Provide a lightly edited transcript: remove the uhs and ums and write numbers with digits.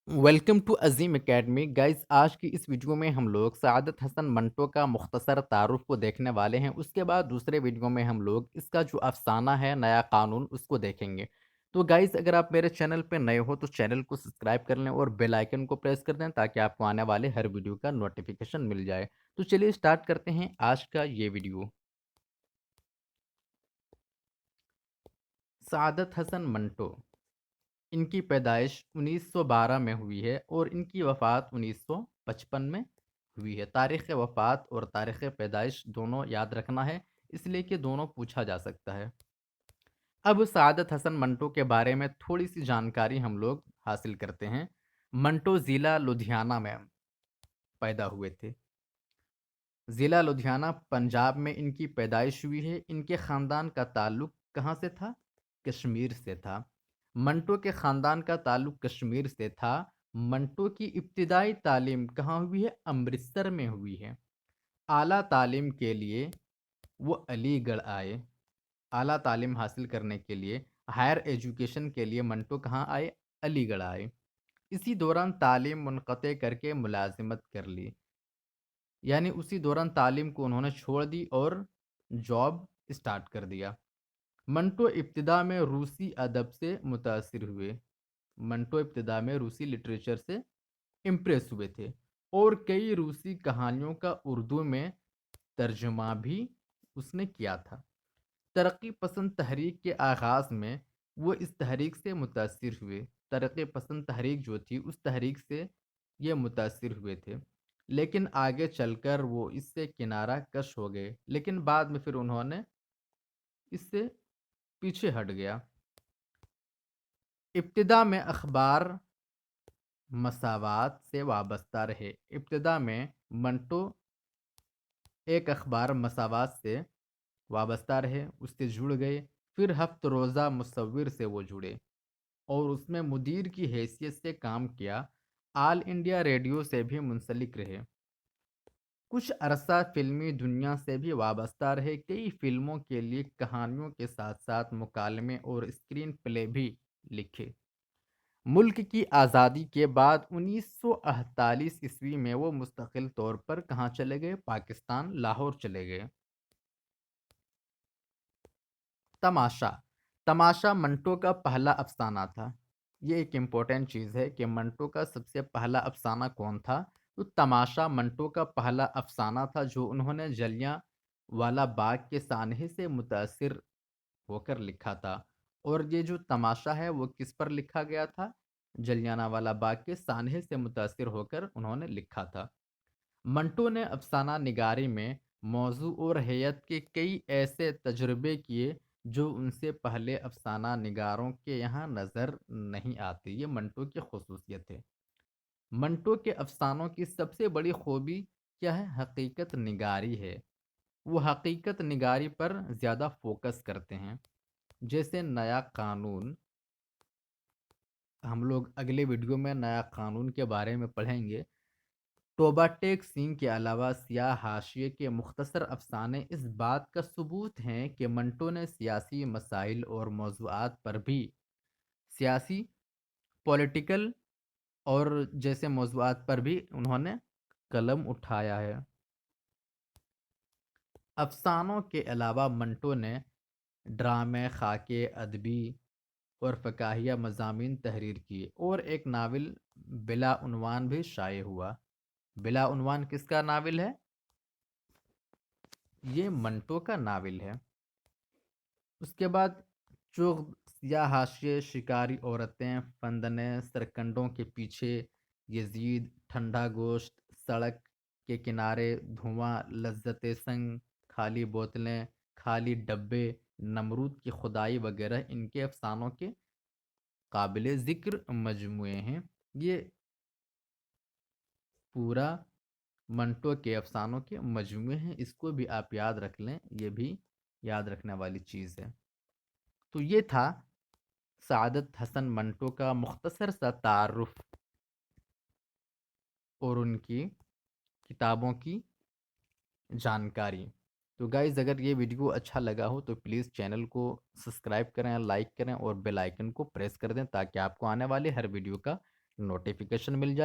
Welcome to Azeem Academy guys. आज की इस वीडियो में हम लोग सआदत हसन मंटो का मुख्तसर तारुफ को देखने वाले हैं। उसके बाद दूसरे वीडियो में हम लोग इसका जो अफसाना है नया कानून उसको देखेंगे। तो गाइस, अगर आप मेरे चैनल पे नए हो तो चैनल को सब्सक्राइब कर लें और बेल आइकन को प्रेस कर दें ताकि आपको आने वाले हर वीडियो का नोटिफिकेशन मिल जाए। तो चलिए स्टार्ट करते हैं आज का ये वीडियो। सआदत हसन मंटो, इनकी पैदाइश 1912 में हुई है और इनकी वफ़ात 1955 में हुई है। तारीख़ वफ़ात और तारीख़ पैदाइश दोनों याद रखना है, इसलिए कि दोनों पूछा जा सकता है। अब सआदत हसन मंटो के बारे में थोड़ी सी जानकारी हम लोग हासिल करते हैं। मंटो ज़िला लुधियाना में पैदा हुए थे। ज़िला लुधियाना पंजाब में इनकी पैदाइश हुई है। इनके ख़ानदान का ताल्लुक़ कहाँ से था? कश्मीर से था। मंटो के ख़ानदान का ताल्लुक़ कश्मीर से था। मंटो की इब्तिदाई तालीम कहाँ हुई है? अमृतसर में हुई है। आला तालीम के लिए वो अलीगढ़ आए। आला तालीम हासिल करने के लिए, हायर एजुकेशन के लिए मंटो कहाँ आए? अलीगढ़ आए। इसी दौरान तालीम मुनक़ते करके मुलाज़िमत कर ली। यानी उसी दौरान तालीम को उन्होंने छोड़ दी और जॉब स्टार्ट कर दिया। मंटो इब्तिदा में रूसी अदब से मुतासिर हुए। मंटो इब्तिदा में रूसी लिटरेचर से इम्प्रेस हुए थे और कई रूसी कहानियों का उर्दू में तर्जुमा भी उसने किया था। तरक्की पसंद तहरीक के आगाज़ में वो इस तहरीक से मुतासिर हुए। तरक्की पसंद तहरीक जो थी उस तहरीक से ये मुतासिर हुए थे, लेकिन आगे चलकर वो इससे किनारा कश हो गए। लेकिन बाद में फिर उन्होंने इससे पीछे हट गया। इब्तिदा में अखबार मसावात से वाबस्ता रहे। इब्तिदा में मंटो एक अखबार मसावात से वाबस्ता रहे, उससे जुड़ गए। फिर हफ्त रोज़ा मुसव्विर से वो जुड़े और उसमें मुदीर की हैसियत से काम किया। आल इंडिया रेडियो से भी मुंसलिक रहे। कुछ अरसा फिल्मी दुनिया से भी वाबस्ता रहे। कई फिल्मों के लिए कहानियों के साथ साथ मुकालमे और स्क्रीन प्ले भी लिखे। मुल्क की आज़ादी के बाद 1948 ईस्वी में वो मुस्तकिल तौर पर कहाँ चले गए? पाकिस्तान, लाहौर चले गए। तमाशा। तमाशा मंटो का पहला अफ़साना था। ये एक इम्पॉर्टेंट चीज़ है कि मंटो का सबसे पहला अफ़साना कौन था? तो तमाशा मंटो का पहला अफ़साना था जो उन्होंने जलियांवाला बाग के सानहे से मुतासिर होकर लिखा था। और ये जो तमाशा है वो किस पर लिखा गया था? जलियांवाला बाग के सानहे से मुतासिर होकर उन्होंने लिखा था। मंटो ने अफ़साना निगारी में मौज़ू और हैयत के कई ऐसे तजुर्बे किए जो उनसे पहले अफ़साना निगारों के यहाँ नज़र नहीं आते। ये मंटो की ख़ुसूसियत है। मंटो के अफ़सानों की सबसे बड़ी खूबी क्या है? हकीकत निगारी है। वो हकीकत निगारी पर ज़्यादा फोकस करते हैं। जैसे नया कानून, हम लोग अगले वीडियो में नया कानून के बारे में पढ़ेंगे। टोबा टेक सिंह के अलावा सियाह हाशिए के मुख्तसर अफसाने इस बात का सबूत हैं कि मंटो ने सियासी मसाइल और मौज़ूआत पर भी, सियासी, पॉलिटिकल और जैसे मौज़ूआत पर भी उन्होंने कलम उठाया है। अफसानों के अलावा मंटो ने ड्रामे, खाके, अदबी और फ़काहिया मज़ामीन तहरीर किए और एक नावल बिला उन्वान भी शाये हुआ। बिला उन्वान किसका नावल है? ये मंटो का नावल है। उसके बाद चुग़ या हाशिए, शिकारी औरतें, फंदने, सरकंडों के पीछे, यजीद, ठंडा गोश्त, सड़क के किनारे, धुआं, लज्जत संग, खाली बोतलें, खाली डब्बे, नमरूद की खुदाई वगैरह इनके अफसानों के काबिल ज़िक्र मजमूए हैं। ये पूरा मंटो के अफसानों के मजमूए हैं। इसको भी आप याद रख लें, ये भी याद रखने वाली चीज़ है। तो ये था सआदत हसन मंटो का मुख्तसर सा तारुफ और उनकी किताबों की जानकारी। तो गाइज़, अगर ये वीडियो अच्छा लगा हो तो प्लीज़ चैनल को सब्सक्राइब करें, लाइक करें और बेल आइकन को प्रेस कर दें ताकि आपको आने वाले हर वीडियो का نوٹیفیکیشن مل جائے